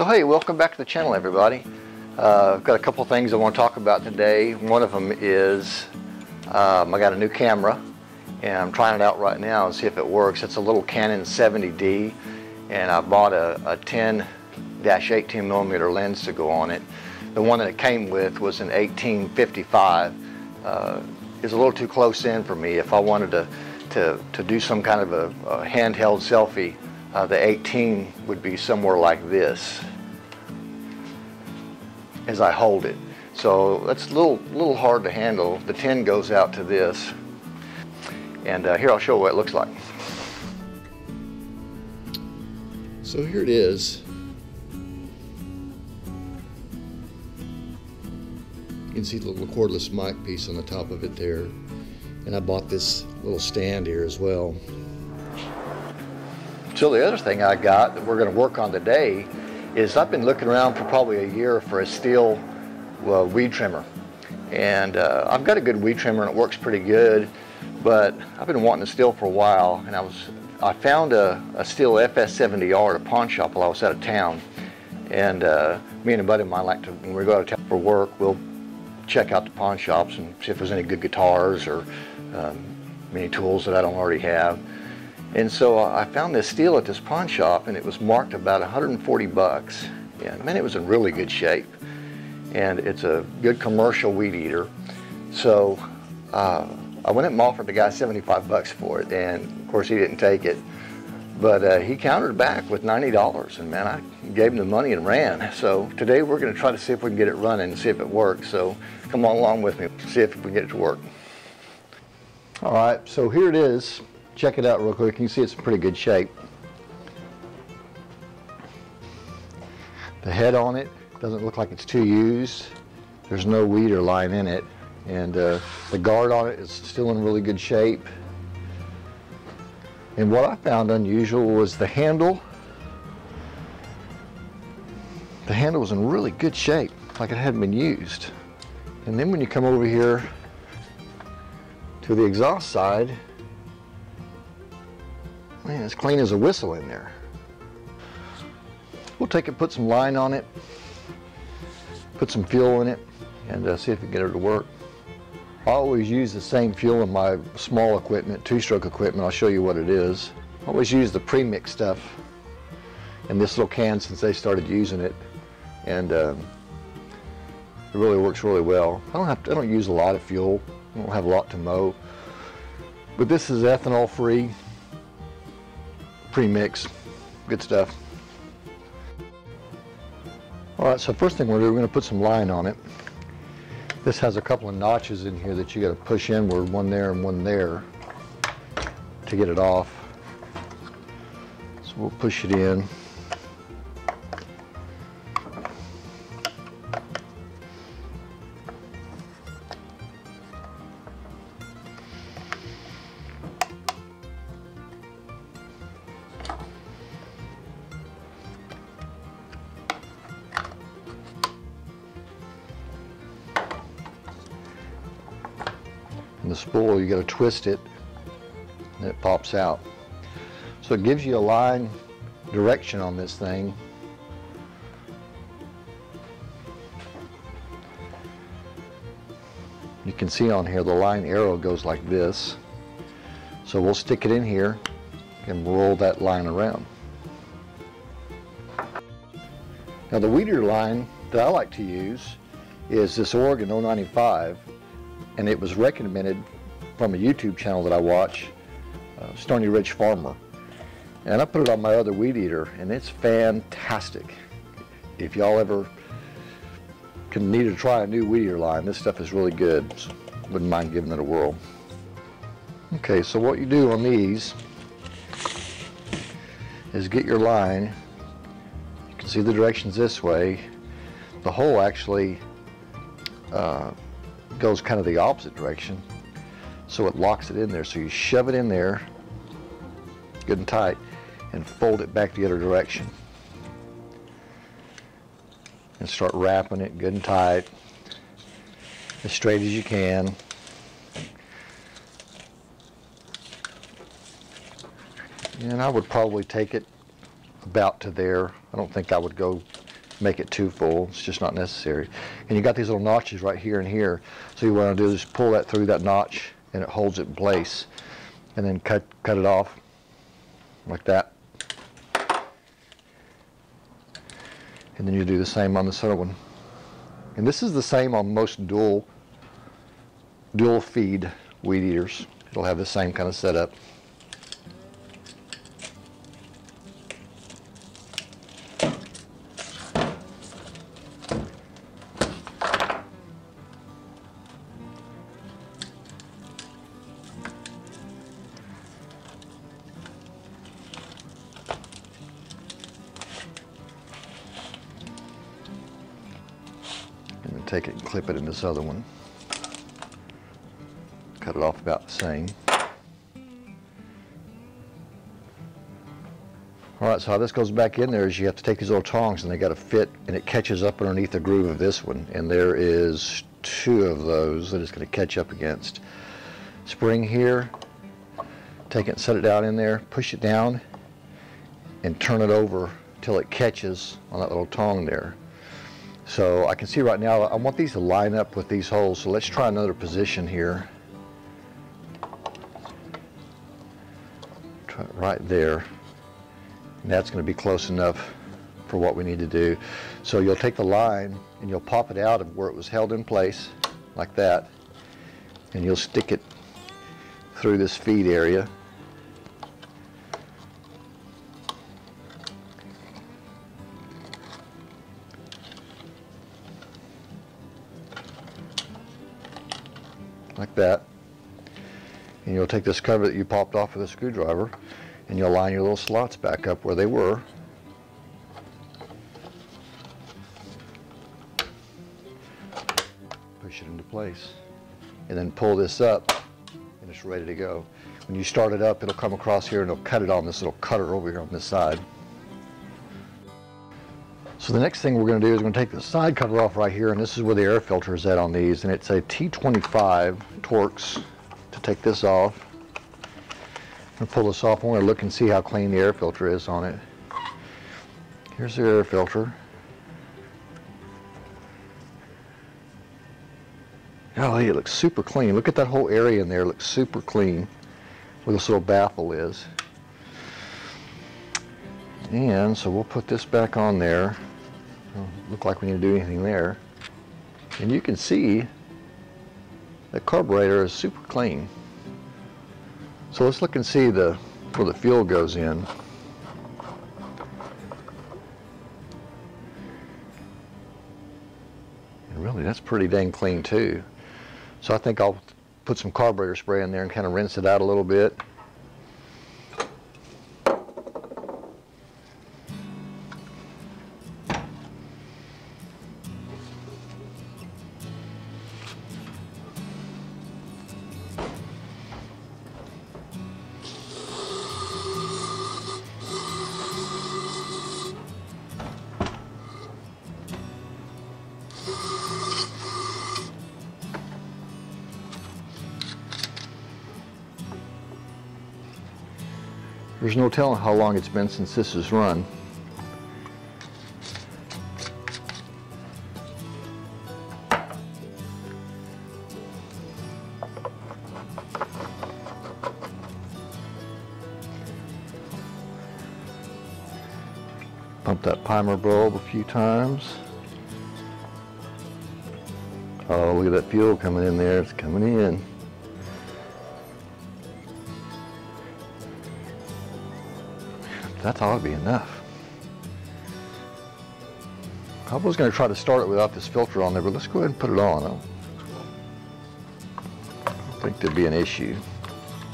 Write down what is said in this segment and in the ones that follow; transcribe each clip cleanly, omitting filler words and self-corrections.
So hey, welcome back to the channel, everybody. I've got a couple things I want to talk about today. One of them is I got a new camera and I'm trying it out right now and see if it works. It's a little Canon 70D and I bought a 10-18mm lens to go on it. The one that it came with was an 18-55. It's a little too close in for me. If I wanted to do some kind of a handheld selfie, the 18 would be somewhere like this as I hold it. So that's a little hard to handle. The 10 goes out to this. And here I'll show you what it looks like. So here it is. You can see the little cordless mic piece on the top of it there. And I bought this little stand here as well. So the other thing I got that we're going to work on today is I've been looking around for probably a year for a Stihl weed trimmer. And I've got a good weed trimmer and it works pretty good, but I've been wanting a Stihl for a while, and I found a Stihl FS70R at a pawn shop while I was out of town. And me and a buddy of mine like to, when we go out of town for work, we'll check out the pawn shops and see if there's any good guitars or any tools that I don't already have. And so I found this Stihl at this pawn shop, and it was marked about 140 bucks. And man, it was in really good shape. And it's a good commercial weed eater. So I went up and offered the guy 75 bucks for it, and of course he didn't take it. But he countered back with $90, and man, I gave him the money and ran. So today we're going to try to see if we can get it running and see if it works. So come on along with me, see if we can get it to work. All right, so here it is. Check it out real quick. You can see it's in pretty good shape. The head on it doesn't look like it's too used. There's no weed or line in it. And the guard on it is still in really good shape. And what I found unusual was the handle. The handle was in really good shape, like it hadn't been used. And then when you come over here to the exhaust side, man, it's clean as a whistle in there. We'll take it, put some line on it, put some fuel in it, and see if we can get it to work. I always use the same fuel in my small equipment, two-stroke equipment. I'll show you what it is. I always use the pre-mix stuff in this little can since they started using it, and it really works really well. I don't use a lot of fuel. I don't have a lot to mow, but this is ethanol-free, pre-mix, good stuff. All right, so first thing we're going to put some line on it. This has a couple of notches in here that you got to push inward, one there and one there, to get it off. So we'll push it in. And the spool, you got to twist it and it pops out. So it gives you a line direction on this thing. You can see on here the line arrow goes like this. So we'll stick it in here and roll that line around. Now the weed eater line that I like to use is this Oregon 095. And it was recommended from a YouTube channel that I watch, Stony Ridge Farmer. And I put it on my other weed eater, and it's fantastic. If y'all ever need to try a new weed eater line, this stuff is really good. So wouldn't mind giving it a whirl. Okay, so what you do on these is get your line. You can see the directions this way. The hole actually goes kind of the opposite direction, so it locks it in there. So you shove it in there good and tight and fold it back the other direction and start wrapping it good and tight, as straight as you can. And I would probably take it about to there. I don't think I would go make it too full. It's just not necessary. And you got these little notches right here and here. So you want to do is pull that through that notch, and it holds it in place. And then cut it off like that. And then you do the same on this other one. And this is the same on most dual feed weed eaters. It'll have the same kind of setup. And then take it and clip it in this other one. Cut it off about the same. Alright, so how this goes back in there is you have to take these little tongs and they got to fit, and it catches up underneath the groove of this one. And there is 2 of those that it's going to catch up against. Spring here, take it and set it down in there, push it down, and turn it over till it catches on that little tong there. So I can see right now, I want these to line up with these holes, so let's try another position here. Try it right there. And that's going to be close enough for what we need to do. So you'll take the line and you'll pop it out of where it was held in place, like that, and you'll stick it through this feed area. Like that. And you'll take this cover that you popped off with a screwdriver and you'll line your little slots back up where they were. Push it into place. And then pull this up and it's ready to go. When you start it up, it'll come across here and it'll cut it on this little cutter over here on this side. So the next thing we're going to do is we're going to take the side cover off right here, and this is where the air filter is at on these, and it's a T25 Torx. To take this off, I'm going to pull this off. I want to look and see how clean the air filter is on it. Here's the air filter. Golly, it looks super clean. Look at that whole area in there. It looks super clean where this little baffle is. And so we'll put this back on there. Doesn't look like we need to do anything there. And you can see the carburetor is super clean. So let's look and see where the fuel goes in. And really, that's pretty dang clean too. So I think I'll put some carburetor spray in there and kind of rinse it out a little bit. There's no telling how long it's been since this has run. Pump that primer bulb a few times. Oh, look at that fuel coming in there. It's coming in. That ought to be enough. I was going to try to start it without this filter on there, but let's go ahead and put it on. I don't think there'd be an issue.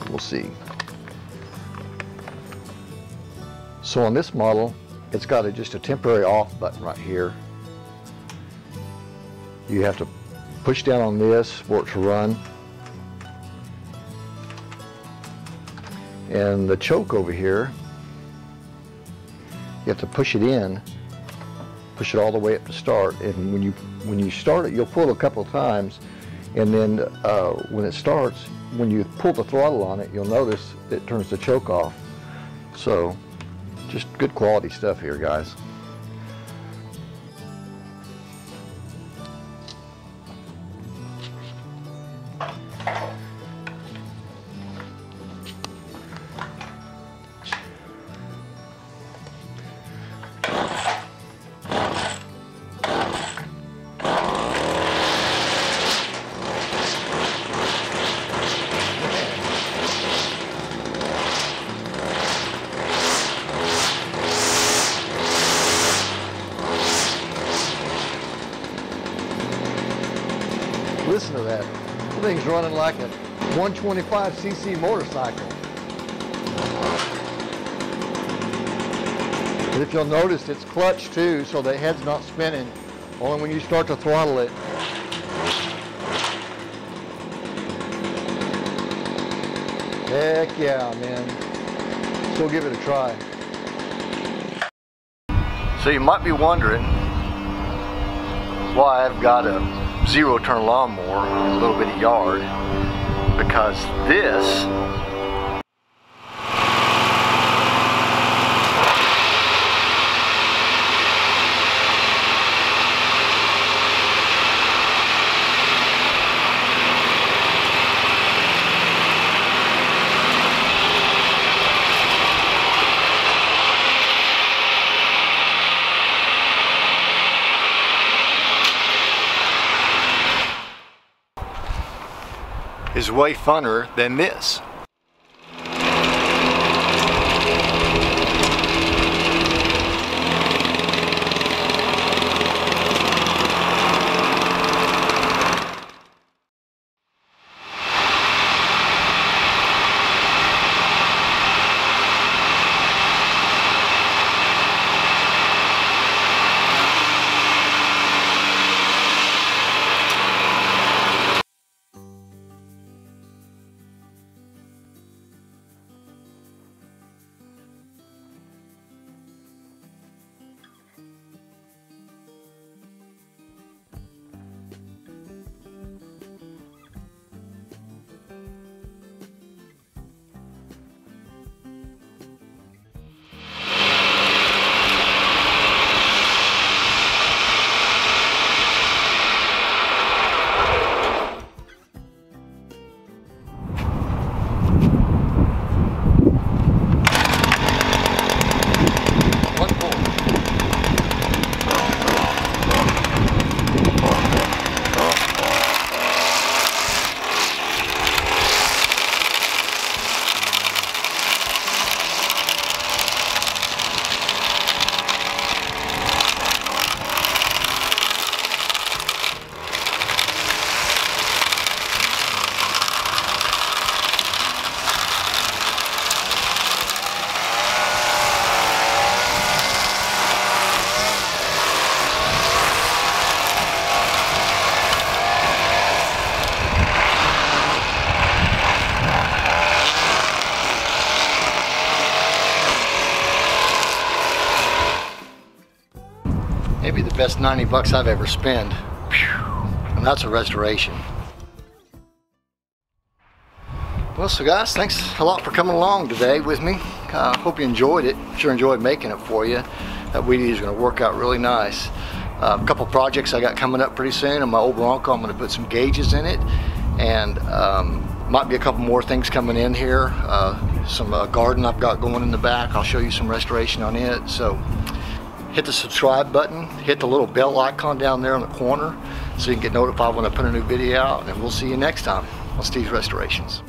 We'll see. So on this model, it's got just a temporary off button right here. You have to push down on this for it to run. And the choke over here, you have to push it in, push it all the way up to start, and when you start it, you'll pull a couple of times, and then when it starts, when you pull the throttle on it, you'll notice it turns the choke off. So just good quality stuff here, guys. Listen to that. The thing's running like a 125cc motorcycle. But if you'll notice, it's clutch too, so the head's not spinning. Only when you start to throttle it. Heck yeah, man. So give it a try. So you might be wondering why I've got a zero-turn lawnmower in a little bitty yard, because this is way funner than this. Maybe the best 90 bucks I've ever spent. And that's a restoration. Well, so guys, thanks a lot for coming along today with me. Hope you enjoyed it. Sure enjoyed making it for you. That weed is going to work out really nice. A couple projects I got coming up pretty soon. On my old Bronco, I'm going to put some gauges in it, and might be a couple more things coming in here. Some garden I've got going in the back. I'll show you some restoration on it. So hit the subscribe button, hit the little bell icon down there in the corner so you can get notified when I put a new video out, and we'll see you next time on Stihl's Restorations.